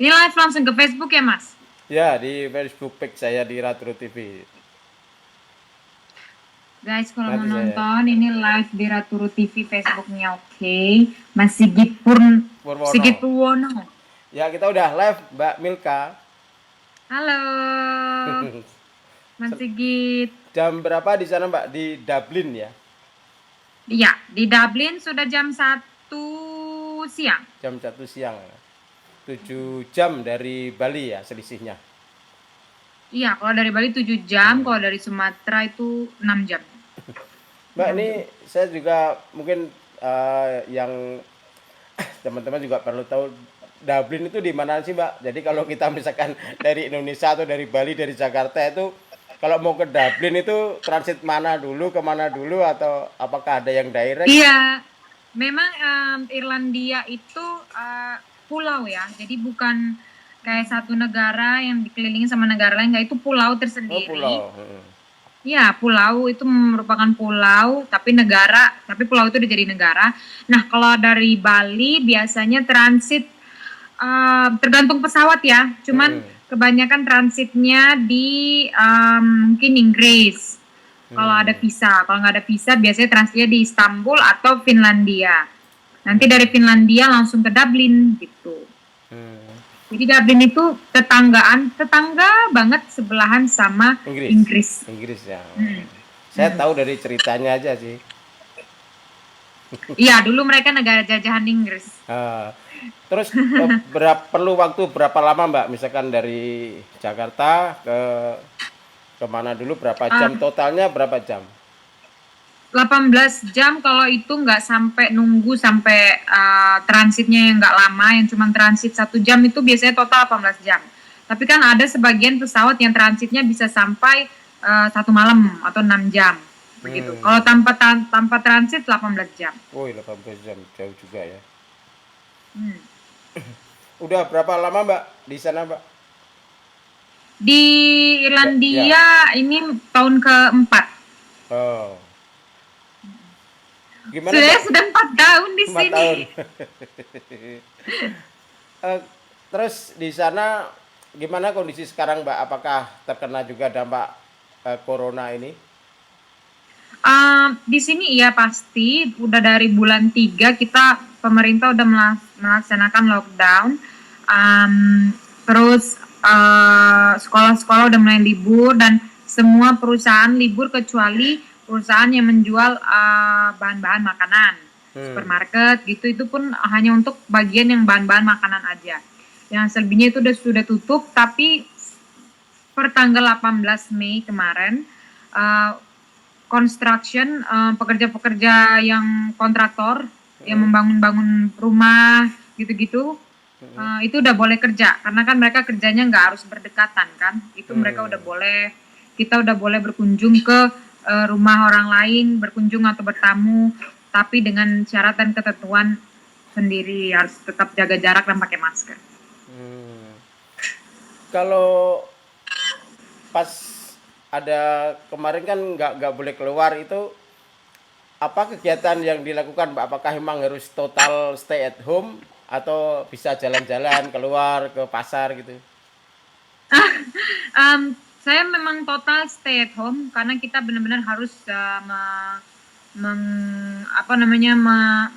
Ini live langsung ke Facebook ya, Mas? Ya, di Facebook page saya di Ratro TV. Guys, kalau mau Nanti saya nonton ini live di Raturu TV Facebooknya, oke. Mas Sigit Purwono. Purwono. Ya, kita udah live, Mbak Milka. Halo, Mas Sigit. Jam berapa di sana, Mbak? Di Dublin ya? Iya, di Dublin sudah jam 1 siang. Jam 1 siang. 7 jam dari Bali ya selisihnya. Iya, kalau dari Bali 7 jam, kalau dari Sumatera itu 6 jam. Mbak, 6 ini jam. saya juga mungkin yang teman-teman juga perlu tahu Dublin itu di mana sih, Mbak? Jadi kalau kita misalkan dari Indonesia atau dari Bali, dari Jakarta itu kalau mau ke Dublin itu transit mana dulu, kemana dulu, atau apakah ada yang direct? Iya, memang Irlandia itu pulau ya, jadi bukan kayak satu negara yang dikelilingi sama negara lain, nggak, itu pulau Oh, tersendiri. pulau. Ya, pulau itu merupakan pulau, tapi negara, tapi pulau itu udah jadi negara. Nah, kalau dari Bali biasanya transit, tergantung pesawat ya, cuman kebanyakan transitnya di mungkin Inggris. Kalau ada visa, kalau nggak ada visa biasanya transitnya di Istanbul atau Finlandia. Nanti dari Finlandia langsung ke Dublin gitu. Jadi Dublin itu tetangga banget sebelahan sama Inggris. Inggris. Inggris ya. Hmm. Saya tahu dari ceritanya aja sih. Iya, dulu mereka negara jajahan Inggris. Ah, terus perlu waktu berapa lama, Mbak? Misalkan dari Jakarta ke kemana dulu, berapa jam Um, totalnya, berapa jam? 18 jam kalau itu nggak sampai nunggu sampai transitnya yang nggak lama, yang cuma transit 1 jam itu biasanya total 18 jam. Tapi kan ada sebagian pesawat yang transitnya bisa sampai 1 malam atau 6 jam begitu. Kalau tanpa transit 18 jam. Woi, 18 jam, jauh juga ya. Hmm. Udah berapa lama, Mbak, di sana, Mbak? Di Ya. Irlandia ini tahun keempat. Oh. Gimana, Saya Mbak? sudah 4 tahun di 4 tahun. sini. Eh, terus di sana gimana kondisi sekarang, Mbak? Apakah terkena juga dampak corona ini? Di sini iya pasti, udah dari bulan 3 kita pemerintah udah melaksanakan lockdown. Um, Terus sekolah-sekolah udah mulai libur dan semua perusahaan libur kecuali perusahaan yang menjual bahan-bahan makanan, supermarket gitu, itu pun hanya untuk bagian yang bahan-bahan makanan aja. Yang selebihnya itu sudah tutup, tapi per tanggal 18 Mei kemarin uh, construction, pekerja-pekerja yang kontraktor yang membangun-bangun rumah gitu-gitu, itu udah boleh kerja karena kan mereka kerjanya nggak harus berdekatan kan, itu mereka udah boleh, kita udah boleh berkunjung ke rumah orang lain, berkunjung atau bertamu, tapi dengan syarat dan ketentuan sendiri, harus tetap jaga jarak dan pakai masker. Kalau pas ada kemarin kan nggak boleh keluar itu, apa kegiatan yang dilakukan, Mbak? Apakah memang harus total stay at home atau bisa jalan-jalan keluar ke pasar gitu? Saya memang total stay at home karena kita benar-benar harus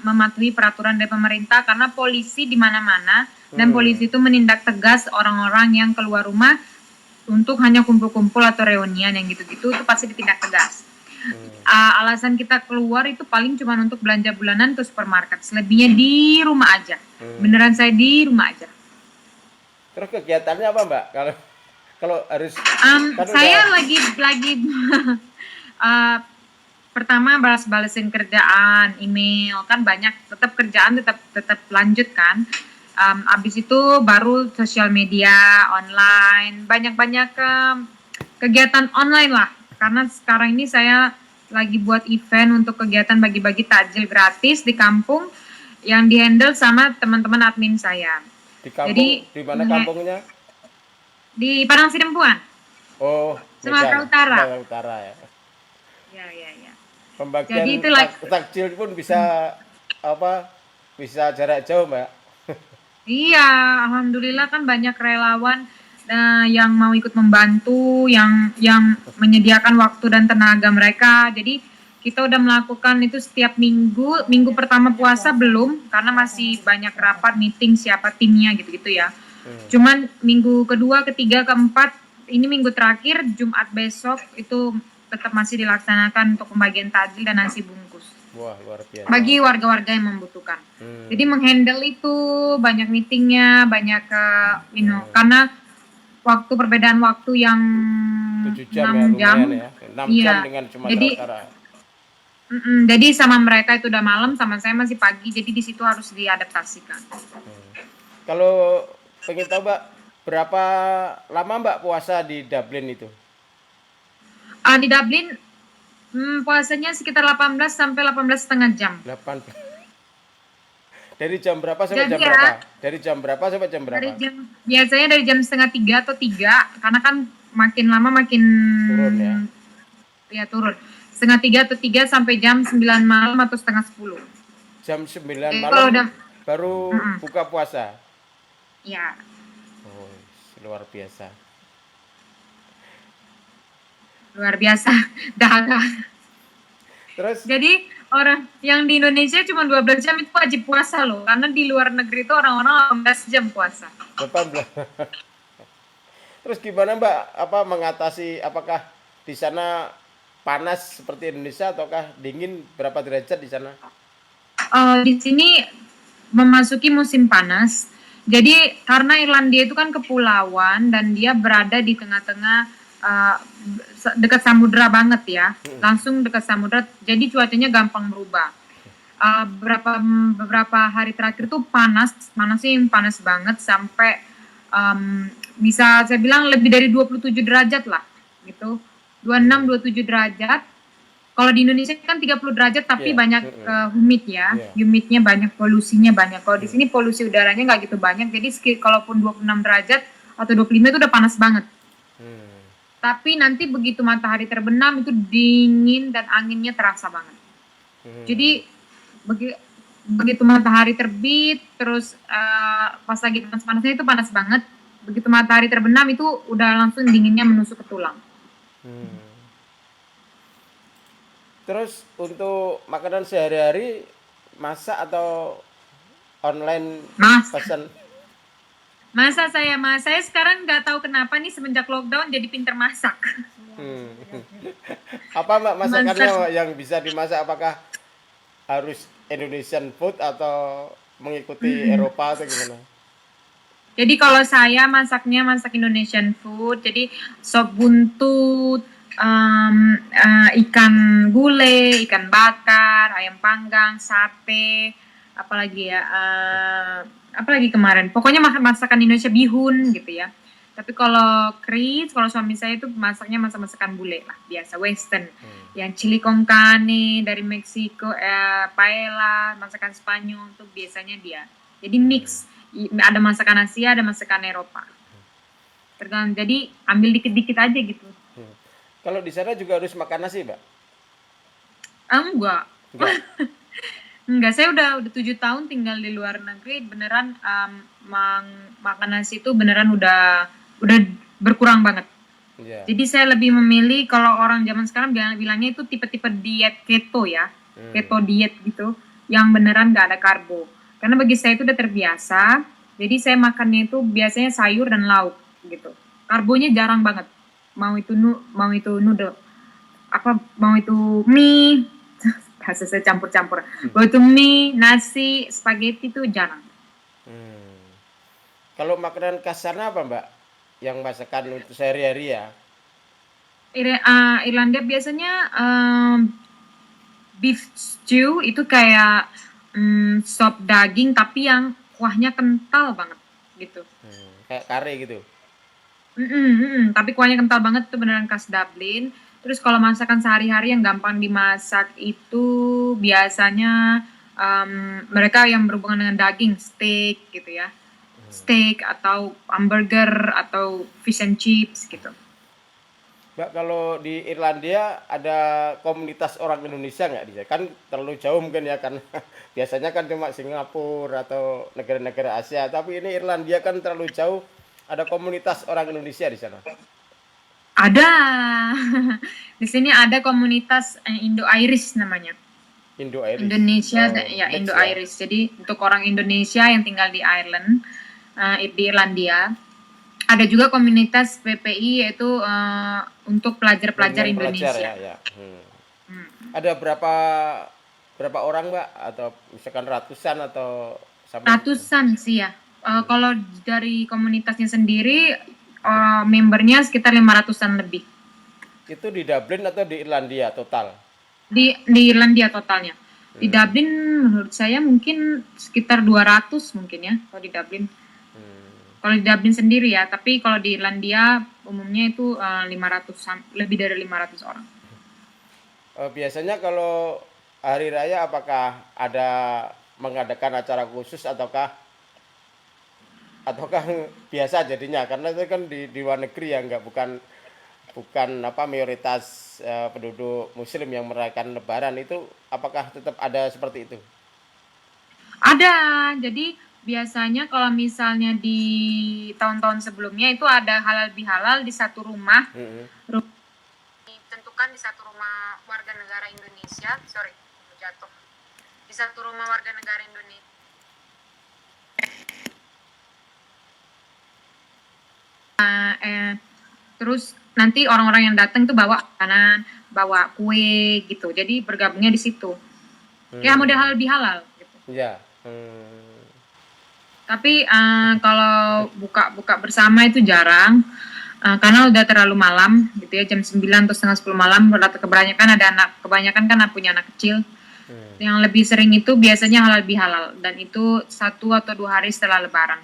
mematuhi peraturan dari pemerintah, karena polisi di mana-mana dan polisi itu menindak tegas orang-orang yang keluar rumah untuk hanya kumpul-kumpul atau reunian yang gitu-gitu, itu pasti ditindak tegas. Alasan kita keluar itu paling cuma untuk belanja bulanan ke supermarket, selebihnya di rumah aja. Beneran saya di rumah aja. Terus kegiatannya apa, Mbak? Kalau kalau harus kan udah. Saya lagi uh, pertama balas-balesin kerjaan, email, kan banyak, tetap kerjaan tetap lanjut kan. Abis itu baru sosial media online, banyak-banyak kegiatan online lah, karena sekarang ini saya lagi buat event untuk kegiatan bagi-bagi takjil gratis di kampung yang dihandle sama teman-teman admin saya. Di kampung, Jadi di mana kampungnya? di Padang Sidempuan, Oh, Sumatera Medan, Utara. Sumatera Utara ya. Ya, ya, ya. Jadi Pembagian itu like takjil pun bisa apa? Bisa jarak jauh, Mbak. Iya, alhamdulillah kan banyak relawan yang mau ikut membantu, yang menyediakan waktu dan tenaga mereka. Jadi kita udah melakukan itu setiap minggu. Minggu pertama puasa belum, karena masih banyak rapat, meeting siapa timnya gitu-gitu ya. Hmm. Cuman minggu kedua, ketiga, keempat, ini minggu terakhir, Jumat besok itu tetap masih dilaksanakan untuk pembagian takjil dan nasi bungkus Wah, luar biasa. bagi warga-warga yang membutuhkan. Jadi Hmm. menghandle itu banyak meetingnya, banyak karena perbedaan waktu yang 7 jam ya 6 lumayan jam, ya. 6 jam iya. dengan Sumatera Jadi Utara. jadi sama mereka itu udah malam, sama saya masih pagi. Jadi di situ harus diadaptasikan. Hmm. Kalau pengen tahu Mbak, berapa lama Mbak puasa di Dublin itu? Di Dublin puasanya sekitar 18 sampai 18,5 jam. 8 dari jam berapa sampai Jadi jam ya berapa? Dari jam berapa sampai jam dari berapa? jam biasanya dari jam setengah 3 atau 3, karena kan makin lama makin Turun ya. ya turun. Setengah 3 atau 3 sampai jam 9 malam atau setengah 10. Jam 9 Jadi malam kalau udah baru mm-mm, buka puasa. ya Oh, luar biasa. luar biasa dagang. Terus Jadi orang yang di Indonesia cuma 12 jam itu wajib puasa loh, karena di luar negeri itu orang-orang 18 jam puasa. 18. Terus gimana Mbak? Apa mengatasi, apakah di sana panas seperti Indonesia ataukah dingin, berapa derajat di sana? Di sini memasuki musim panas. Jadi karena Irlandia itu kan kepulauan dan dia berada di tengah-tengah uh, dekat samudra banget ya, langsung dekat samudra. Jadi cuacanya gampang berubah. Beberapa hari terakhir tuh panasnya yang panas banget sampai bisa saya bilang lebih dari 27 derajat lah gitu. 26 Hmm. 27 derajat. Kalau di Indonesia kan 30 derajat tapi Iya. banyak humid ya. Iya. Humidnya banyak, polusinya banyak. Kalau di sini polusi udaranya nggak gitu banyak. Jadi kalaupun 26 derajat atau 25 itu udah panas banget. Hmm. Tapi nanti begitu matahari terbenam itu dingin dan anginnya terasa banget. Hmm. Jadi begitu matahari terbit, terus pas lagi panas-panasnya itu panas banget. Begitu matahari terbenam itu udah langsung dinginnya menusuk ke tulang. Hmm. Terus untuk makanan sehari-hari masak atau online Mas, pesan? saya sekarang nggak tahu kenapa nih semenjak lockdown jadi pinter masak. Hmm. Apa Mbak masakannya Masak. Mbak, yang bisa dimasak? Apakah harus Indonesian food atau mengikuti Eropa atau gimana? Jadi kalau saya masaknya masak Indonesian food, jadi sop buntut, ikan gulai, ikan bakar, ayam panggang, sate, apalagi ya, apalagi kemarin. Pokoknya masakan Indonesia, bihun gitu ya. Tapi kalau kalau suami saya itu masaknya masakan bule lah, biasa Western. Yang chili con carne dari Meksiko, paella, masakan Spanyol tuh biasanya dia. Jadi mix, ada masakan Asia, ada masakan Eropa. Tergantung, jadi ambil dikit-dikit aja gitu. Hmm. Kalau di sana juga harus makan nasi, Mbak? Enggak. Enggak. Enggak, saya udah 7 tahun tinggal di luar negeri, beneran makan nasi itu beneran udah berkurang banget. Iya. Jadi saya lebih memilih, kalau orang zaman sekarang bilangnya itu tipe-tipe diet keto ya, keto diet gitu, yang beneran nggak ada karbo. Karena bagi saya itu udah terbiasa, jadi saya makannya itu biasanya sayur dan lauk gitu. Karbonya jarang banget. Mau itu noodle, mau itu mie, bahasa saya campur-campur. Mau itu mie, nasi, spaghetti itu jarang. Hmm. Kalau makanan khas sana apa, Mbak? Yang masakan untuk sehari-hari ya? Irlandia biasanya beef stew itu kayak sop daging tapi yang kuahnya kental banget gitu. Kayak kare gitu. Tapi kuahnya kental banget, itu beneran khas Dublin. Terus kalau masakan sehari-hari yang gampang dimasak itu biasanya mereka yang berhubungan dengan daging, steak gitu ya. Steak atau hamburger atau fish and chips gitu. Mbak, kalau di Irlandia ada komunitas orang Indonesia nggak di sana? Kan terlalu jauh mungkin ya, kan biasanya kan cuma Singapura atau negara-negara Asia, tapi ini Irlandia kan terlalu jauh. Ada komunitas orang Indonesia di sana. Ada. Di sini ada komunitas Indo-Irish namanya. Indo-Irish. Indonesia, Oh, ya mix ya. Indo-Irish. Jadi untuk orang Indonesia yang tinggal di Ireland, di Irlandia, ada juga komunitas PPI yaitu untuk pelajar-pelajar Bimbingan pelajar Indonesia. ya, ya. Hmm. Ada berapa berapa orang, Mbak? Atau misalkan ratusan atau sampai Ratusan sih ya. Kalau dari komunitasnya sendiri, membernya sekitar 500-an lebih. itu di Dublin atau di Irlandia total? Di Irlandia totalnya. Di Dublin menurut saya mungkin sekitar 200 mungkin ya kalau di Dublin. Kalau di Dublin sendiri ya, tapi kalau di Irlandia umumnya itu 500 lebih dari 500 orang. Biasanya kalau hari raya apakah ada mengadakan acara khusus ataukah biasa jadinya, karena itu kan di luar negeri ya, nggak bukan bukan apa mayoritas penduduk muslim yang merayakan lebaran itu, apakah tetap ada seperti itu? Ada, jadi biasanya kalau misalnya di tahun-tahun sebelumnya itu ada halal bihalal di satu rumah, Mm-mm. ditentukan di satu rumah warga negara Indonesia, sorry, jatuh, di satu rumah warga negara Indonesia. Terus nanti orang-orang yang datang tuh bawa makanan, bawa kue gitu, jadi bergabungnya di situ. Ya model halal bihalal gitu. Ya. Tapi kalau buka-buka bersama itu jarang, karena udah terlalu malam gitu ya, jam 9 atau setengah 10 malam. Kebanyakan kan punya anak kecil. Yang lebih sering itu biasanya halal bihalal, dan itu 1 atau 2 hari setelah lebaran.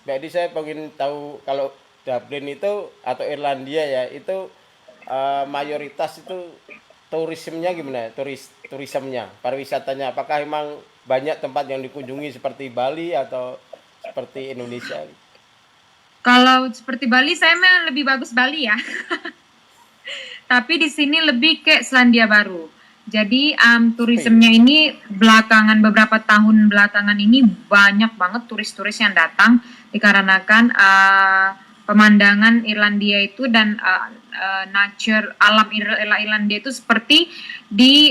Jadi saya pengen tahu kalau Dublin itu atau Irlandia ya, itu mayoritas itu turismenya gimana? Turismenya, pariwisatanya, apakah emang banyak tempat yang dikunjungi seperti Bali atau seperti Indonesia? Kalau seperti Bali, saya memang lebih bagus Bali ya. Tapi di sini lebih ke Selandia Baru. Jadi turismenya ini beberapa tahun belakangan ini banyak banget turis-turis yang datang dikarenakan pemandangan Irlandia itu dan nature alam Irlandia itu seperti di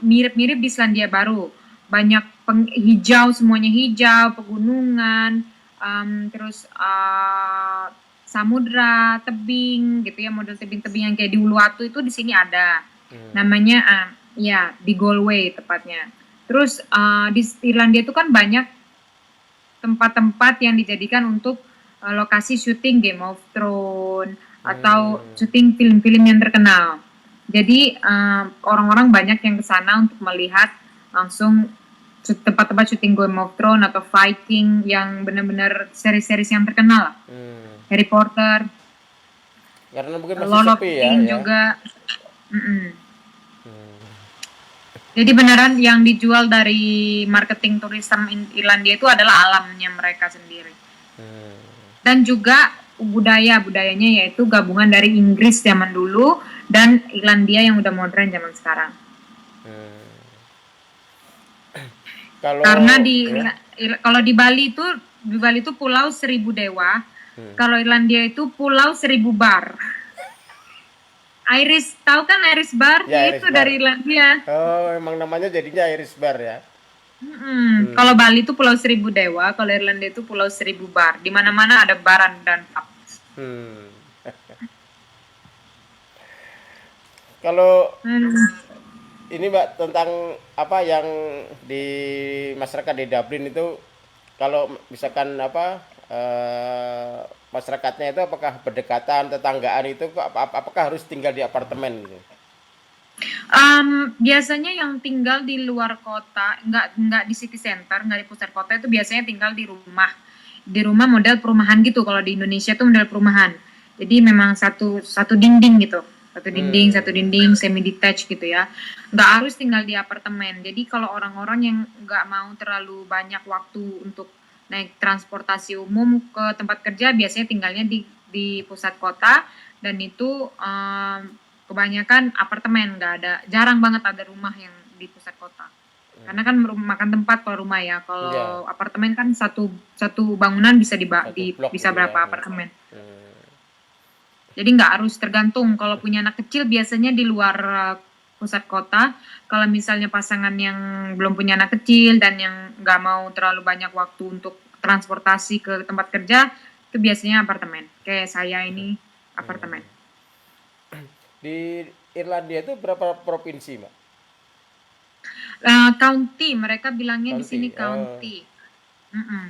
mirip-mirip di Selandia Baru. Banyak hijau, semuanya hijau, pegunungan, terus samudra, tebing gitu ya, model tebing-tebing yang kayak di Uluwatu itu di sini ada. Namanya ya di Galway tepatnya. Terus di Irlandia itu kan banyak tempat-tempat yang dijadikan untuk lokasi syuting Game of Thrones atau syuting film-film yang terkenal. Jadi orang-orang banyak yang ke sana untuk melihat langsung tempat-tempat syuting Game of Thrones atau Viking yang benar-benar seri-seri yang terkenal. Harry Potter, Karena mungkin masih Lord of sepi the ya, Rings ya. juga. Jadi beneran yang dijual dari marketing turisme Irlandia itu adalah alamnya mereka sendiri. Dan juga budayanya yaitu gabungan dari Inggris zaman dulu dan Irlandia yang udah modern zaman sekarang. Karena kalau di Bali itu pulau 1000 dewa. Kalau Irlandia itu pulau 1000 bar. Irish, tahu kan Irish bar? Ya, Itu Irish bar. dari Irlandia. Oh, emang namanya jadinya Irish Bar ya. Kalau Bali itu pulau 1000 dewa, kalau Irlandia itu pulau 1000 bar. Di mana-mana ada baran dan pub. Kalau ini Mbak, tentang apa yang di masyarakat di Dublin itu, kalau misalkan masyarakatnya itu apakah berdekatan, tetanggaan itu, apakah harus tinggal di apartemen gitu? Biasanya yang tinggal di luar kota, nggak di city center, nggak di pusat kota, itu biasanya tinggal di rumah model perumahan gitu. Kalau di Indonesia tuh model perumahan, jadi memang satu dinding gitu, satu dinding semi detached gitu ya, nggak harus tinggal di apartemen. Jadi kalau orang-orang yang nggak mau terlalu banyak waktu untuk naik transportasi umum ke tempat kerja, biasanya tinggalnya di di pusat kota, dan itu kebanyakan apartemen, nggak ada, jarang banget ada rumah yang di pusat kota. Karena kan makan tempat kalau rumah ya, Ya, kalau apartemen kan satu satu bangunan bisa satu blok bisa gitu ya. berapa apartemen. Hmm. Jadi nggak harus tergantung. Kalau punya anak kecil biasanya di luar pusat kota. Kalau misalnya pasangan yang belum punya anak kecil dan yang nggak mau terlalu banyak waktu untuk transportasi ke tempat kerja, itu biasanya apartemen. Kayak saya ini apartemen. Di Irlandia itu berapa provinsi, Mbak? County, mereka bilangnya di County. sini Oh. county. Mm-mm.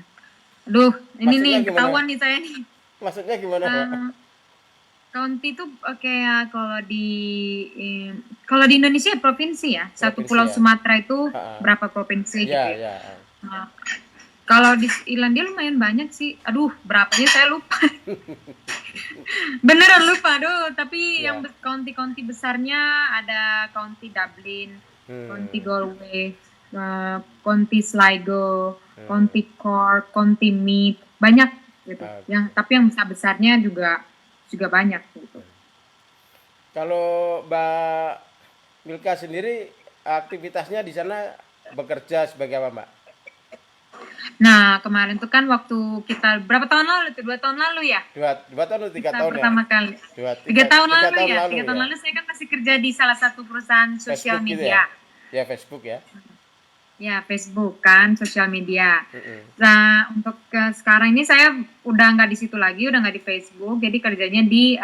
Aduh, ini nih Maksudnya gimana? ketahuan nih saya nih. Maksudnya gimana, Mbak? Eh, County itu kayak eh, kalau di Indonesia ya provinsi ya. Satu Provinsi pulau ya. Sumatera itu Ha-ha. berapa provinsi gitu Ya, ya. ya. Nah, kalau di Irlandia lumayan banyak sih. Aduh, berapanya saya lupa. Beneran lupa, aduh. Tapi yang Ya. county-county besarnya ada County Dublin, County Galway, County Sligo, County Cork, County Meath, banyak gitu. Oke. Tapi yang besar-besarnya juga banyak gitu. Kalau Mbak Milka sendiri aktivitasnya di sana bekerja sebagai apa, Mbak? Nah, kemarin tuh kan waktu kita berapa tahun lalu tuh? 2 tahun lalu ya? Dua tahun atau 3 Kita tahun ya? pertama kali. Dua, 3 tahun tiga lalu tahun ya? lalu 3 tahun ya. lalu saya kan masih kerja di salah satu perusahaan sosial Facebook gitu ya? media. Ya, Facebook ya. Ya, Facebook kan, sosial media. Mm-mm. Nah, untuk sekarang ini saya udah nggak di situ lagi, udah nggak di Facebook. Jadi kerjanya di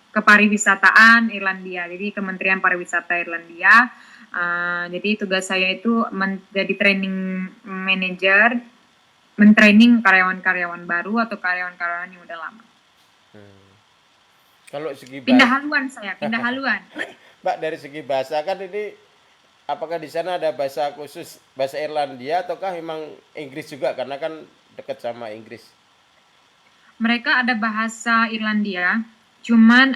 kepariwisataan Irlandia. Jadi Kementerian Pariwisata Irlandia. Jadi tugas saya itu menjadi training manager, mentraining karyawan-karyawan baru atau karyawan-karyawan yang udah lama. Kalau segi Pindah bahasa, haluan saya, pindah haluan. Mbak, dari segi bahasa kan ini apakah di sana ada bahasa khusus bahasa Irlandia ataukah memang Inggris juga karena kan dekat sama Inggris? Mereka ada bahasa Irlandia, cuman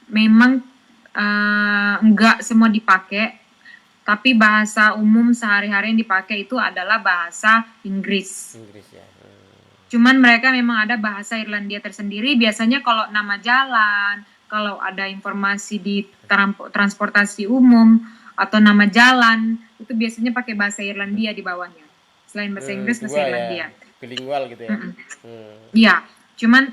memang nggak semua dipakai, tapi bahasa umum sehari-hari yang dipakai itu adalah bahasa Inggris. Inggris ya. Cuman mereka memang ada bahasa Irlandia tersendiri, biasanya kalau nama jalan, kalau ada informasi di transportasi umum, atau nama jalan, itu biasanya pakai bahasa Irlandia di bawahnya. Selain bahasa Inggris, bahasa Dua Irlandia. ya, bilingual gitu ya. Iya, cuman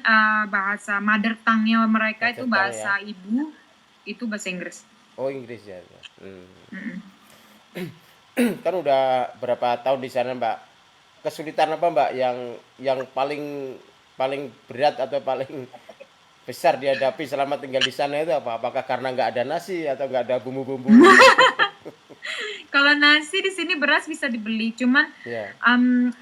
bahasa mother tongue-nya mereka Mother itu tongue bahasa ibu, itu bahasa Inggris. Oh, Inggris ya. Kan udah berapa tahun di sana, Mbak? Kesulitan apa, Mbak, yang paling paling berat atau paling besar dihadapi selama tinggal di sana itu apa? Apakah karena nggak ada nasi atau nggak ada bumbu-bumbu? Kalau nasi di sini beras bisa dibeli, cuman Ya.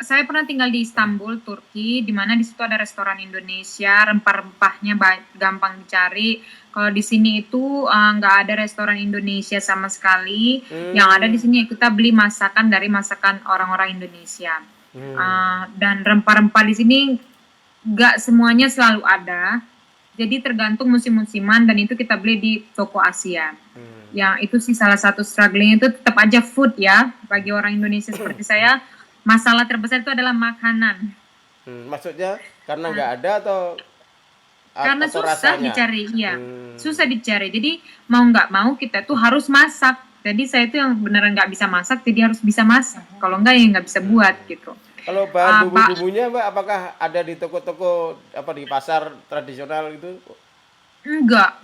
saya pernah tinggal di Istanbul, Turki, di mana di situ ada restoran Indonesia, rempah-rempahnya gampang dicari. Kalau di sini itu nggak ada restoran Indonesia sama sekali. Yang ada di sini kita beli masakan dari masakan orang-orang Indonesia. Dan rempah-rempah di sini nggak semuanya selalu ada. Jadi tergantung musim-musiman dan itu kita beli di toko Asia. Yang itu sih salah satu struggling itu tetap aja food ya. Bagi orang Indonesia seperti saya, masalah terbesar itu adalah makanan. Maksudnya karena nggak ada Karena atau susah rasanya? dicari, iya. Susah dicari. Jadi mau nggak mau kita tuh harus masak. Jadi saya tuh yang beneran nggak bisa masak, jadi harus bisa masak. Kalau nggak ya nggak bisa buat gitu. Kalau bahan bumbu-bumbunya, Mbak, apakah ada di toko-toko apa di pasar tradisional gitu? Enggak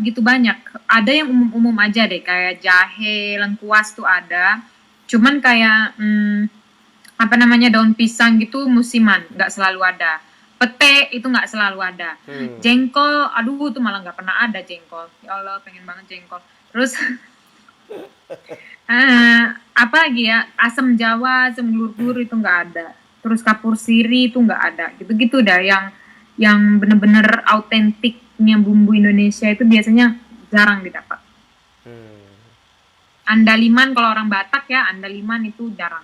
begitu banyak. Ada yang umum-umum aja deh, kayak jahe, lengkuas tuh ada. Cuman kayak apa namanya daun pisang gitu musiman, nggak selalu ada. Pete itu nggak selalu ada. Jengkol, aduh tuh malah nggak pernah ada jengkol. Ya Allah, pengen banget jengkol. Terus apa lagi ya? Asam Jawa, asam blur itu nggak ada. Terus kapur siri itu nggak ada. Gitu-gitu dah yang bener-bener autentiknya bumbu Indonesia itu biasanya jarang didapat. Andaliman kalau orang Batak ya, andaliman itu jarang.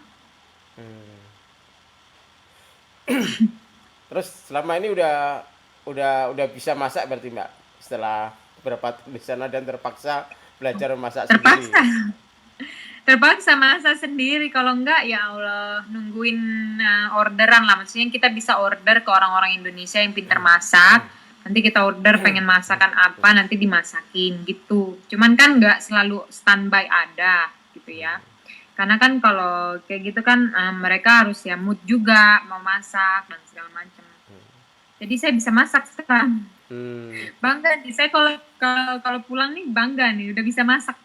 Terus selama ini udah bisa masak berarti, Mbak? Setelah berapa tahun di sana dan terpaksa belajar memasak sendiri. Terpaksa. Terpaksa masak sendiri, kalau enggak ya Allah nungguin orderan lah. Maksudnya kita bisa order ke orang-orang Indonesia yang pintar masak. Nanti kita order pengen masakan apa, nanti dimasakin gitu. Cuman kan nggak selalu standby ada gitu ya. Karena kan kalau kayak gitu kan mereka harus ya mood juga mau masak dan segala macam. Jadi saya bisa masak sekarang. Hmm. Bangga nih saya kalau kalau pulang nih bangga nih udah bisa masak.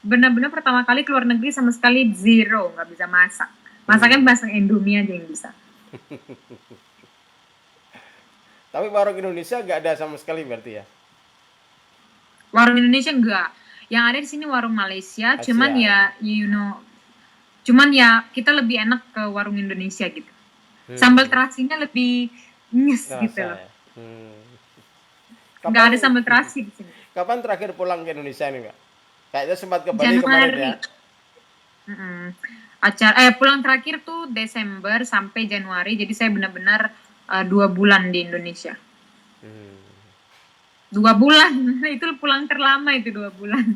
Benar-benar pertama kali keluar negeri sama sekali zero, nggak bisa masak. Masaknya masak Indomie aja yang bisa. Tapi warung Indonesia nggak ada sama sekali berarti ya? Warung Indonesia enggak. Yang ada di sini warung Malaysia, Asia. cuman ya cuman ya kita lebih enak ke warung Indonesia gitu. Sambal terasinya lebih nyes gitu Rasa loh. ya. Nggak ada sambal terasi di sini. Kapan terakhir pulang ke Indonesia nih, Mbak? Kayaknya sempat ke Bali kemarin ya. Januari. Pulang terakhir tuh Desember sampai Januari, jadi saya benar-benar 2 bulan di Indonesia. 2 bulan, itu pulang terlama itu 2 bulan.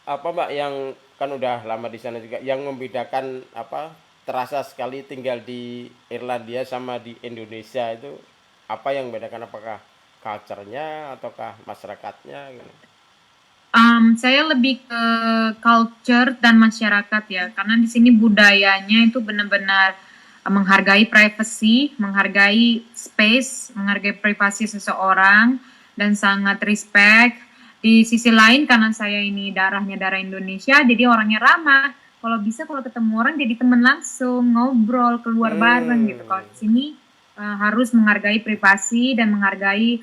Apa Mbak yang kan udah lama di sana juga, yang membedakan apa terasa sekali tinggal di Irlandia sama di Indonesia itu apa yang membedakan, apakah culture-nya ataukah masyarakatnya gitu? Saya lebih ke culture dan masyarakat ya, karena di sini budayanya itu benar-benar menghargai privacy, menghargai space, menghargai privasi seseorang, dan sangat respect. Di sisi lain karena saya ini darahnya darah Indonesia, jadi orangnya ramah. Kalau bisa kalau ketemu orang jadi teman langsung, ngobrol, keluar bareng gitu. Kalau di sini harus menghargai privasi dan menghargai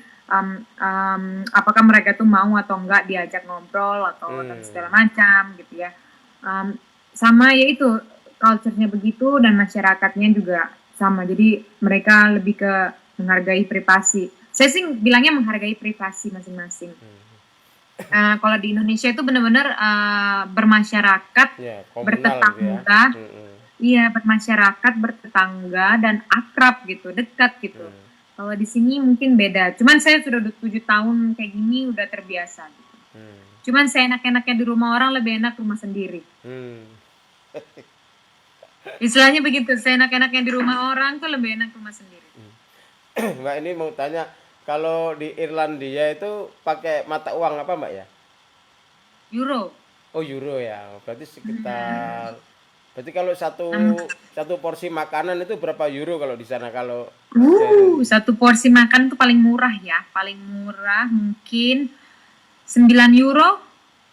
apakah mereka tuh mau atau enggak diajak ngobrol atau dan segala macam gitu ya. Sama ya itu culture-nya begitu dan masyarakatnya juga sama. Jadi mereka lebih ke menghargai privasi. Saya sih bilangnya menghargai privasi masing-masing. Kalau di Indonesia itu benar-benar bermasyarakat, Ya, komunal bertetangga, gitu ya. iya bermasyarakat, bertetangga dan akrab gitu, dekat gitu. Kalau di sini mungkin beda. Cuman saya sudah 7 tahun kayak gini udah terbiasa. Gitu. Cuman saya enak-enaknya di rumah orang lebih enak rumah sendiri. Istilahnya begitu, saya enak-enaknya di rumah orang tuh lebih enak rumah sendiri. Mbak ini mau tanya, kalau di Irlandia itu pakai mata uang apa Mbak ya? Euro. Oh euro ya, berarti sekitar. Berarti kalau satu porsi makanan itu berapa euro kalau di sana kalau? Satu porsi makan tuh paling murah ya, paling murah mungkin 9 euro.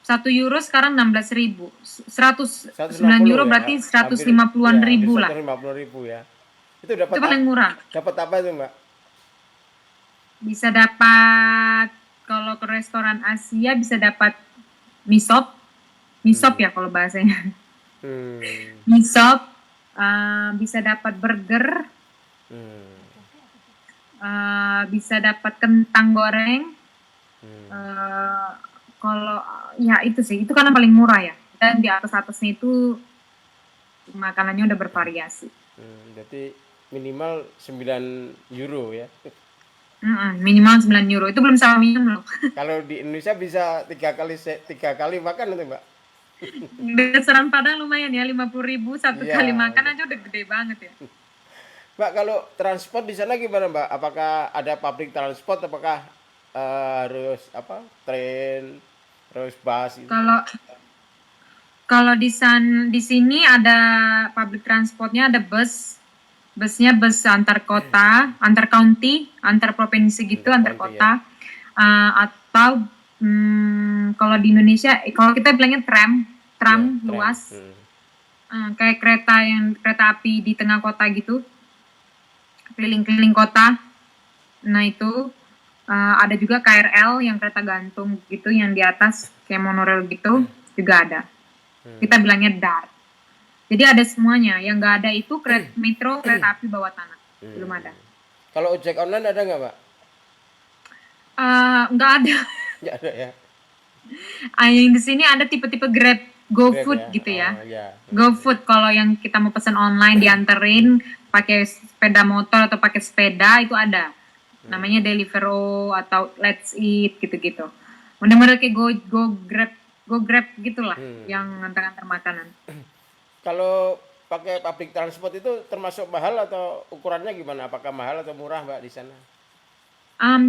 1 euro sekarang 16.000. 9 euro ya, berarti 150-an ribu lah. 150.000 ya. Itu dapat Itu paling murah. Dapat apa itu Mbak? Bisa dapat kalau ke restoran Asia bisa dapat misop ya kalau bahasanya. Misop, bisa dapat burger, bisa dapat kentang goreng. Kalau ya itu sih, itu karena paling murah ya. Dan di atas-atasnya itu makanannya udah bervariasi. Berarti minimal 9 euro ya. Minimal 9 euro. Itu belum sama minum loh. Kalau di Indonesia bisa 3 kali makan itu Mbak. Restoran Padang lumayan ya, 50.000 satu kali makan aja udah gede banget ya. Mbak, kalau transport di sana gimana Mbak? Apakah ada public transport? Apakah harus apa? Tren, terus bus? Gitu? Kalau di sini ada public transportnya, ada busnya bus antar kota, antar county, antar provinsi gitu, antar kota, ya. Atau kalau di Indonesia, kalau kita bilangnya tram luas, kayak kereta api di tengah kota gitu, keliling-keliling kota. Nah itu ada juga KRL yang kereta gantung gitu, yang di atas kayak monorail gitu juga ada. Kita bilangnya DART. Jadi ada semuanya. Yang nggak ada itu metro, kereta api bawah tanah. Belum ada. Kalau ojek online ada nggak Mbak? Nggak ada. Nggak ada ya. Yang di sini ada tipe-tipe Grab, GoFood ya? Gitu ya. GoFood kalau yang kita mau pesan online dianterin pakai sepeda motor atau pakai sepeda itu ada. Namanya Deliveroo atau Let's Eat gitu-gitu. Bener-bener kayak Go Grab Go Grab gitulah Hmm. yang ngantar-ngantar makanan. Kalau pakai public transport itu termasuk mahal atau ukurannya gimana? Apakah mahal atau murah Mbak di sana?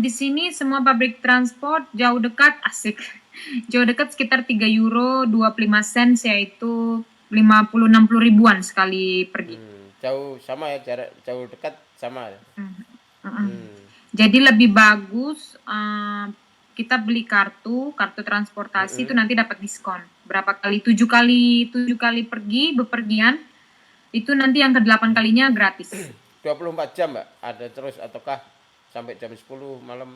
Di sini semua public transport jauh dekat asik. Jauh dekat sekitar 3 euro 25 sen, yaitu 50-60 ribuan sekali pergi. Jauh sama ya, jarak jauh dekat sama ya. Mm-mm. Hmm. Jadi lebih bagus kita beli kartu transportasi itu nanti dapat diskon. Berapa kali? 7 kali pergi bepergian itu nanti yang ke-8 kalinya gratis. 24 jam Mbak, ada terus ataukah sampai jam 10 malam?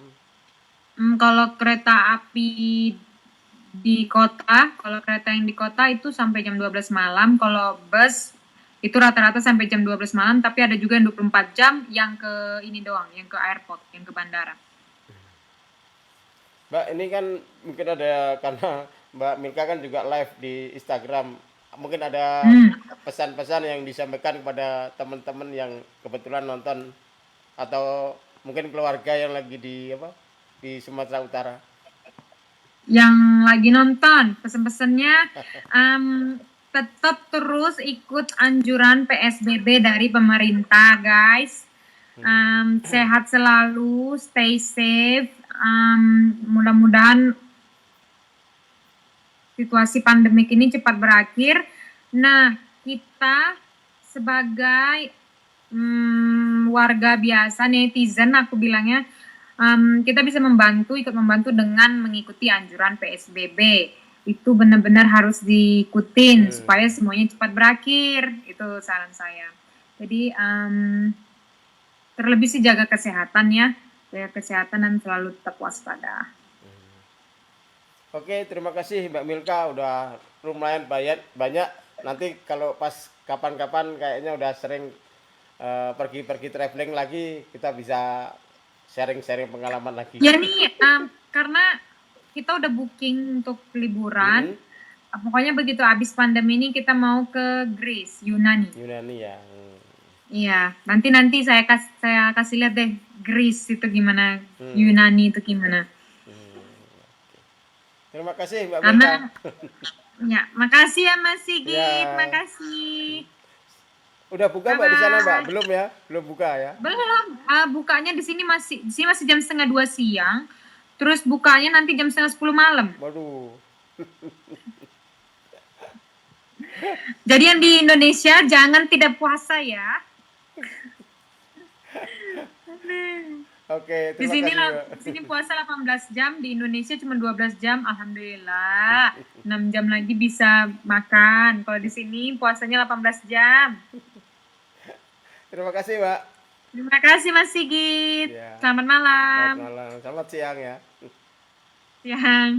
Kalau kereta api di kota, kalau kereta yang di kota itu sampai jam 12 malam, kalau bus itu rata-rata sampai jam 12 malam, tapi ada juga yang 24 jam yang ke ini doang, yang ke airport, yang ke bandara. Mbak, ini kan mungkin ada karena Mbak Milka kan juga live di Instagram. Mungkin ada pesan-pesan yang disampaikan kepada teman-teman yang kebetulan nonton atau mungkin keluarga yang lagi di apa? Di Sumatera Utara. Yang lagi nonton, pesan-pesannya tetap terus ikut anjuran PSBB dari pemerintah, guys. Sehat selalu, stay safe. Mudah-mudahan situasi pandemik ini cepat berakhir. Nah, kita sebagai warga biasa, netizen aku bilangnya, kita bisa ikut membantu dengan mengikuti anjuran PSBB. Itu benar-benar harus diikutin supaya semuanya cepat berakhir. Itu saran saya. Jadi terlebih sih jaga kesehatan ya, dan selalu tetap waspada. Oke, terima kasih Mbak Milka udah lumayan banyak. Nanti kalau pas kapan-kapan kayaknya udah sering pergi-pergi traveling lagi, kita bisa sharing-sharing pengalaman lagi. Ya nih, karena kita udah booking untuk liburan. Pokoknya begitu habis pandemi ini kita mau ke Greece, Yunani. Yunani ya. Iya, nanti saya kasih lihat deh Greece itu gimana, Yunani itu gimana. Terima kasih Mbak Karena Milka. ya, makasih ya Mas Sigit, Ya. makasih. Udah buka Mbak di sana Mbak? Belum ya? Belum buka ya? Belum, bukanya di sini masih jam 1:30 siang. Terus bukanya nanti jam 9:30 malam. Waduh. Jadi yang di Indonesia jangan tidak puasa ya. Oke, Di terima kasih Mbak. sini puasa 18 jam, di Indonesia cuma 12 jam. Alhamdulillah. 6 jam lagi bisa makan. Kalau di sini puasanya 18 jam. Terima kasih Mbak. Terima kasih Mas Sigit. Ya. Selamat malam. Selamat malam. Selamat siang ya. Siang.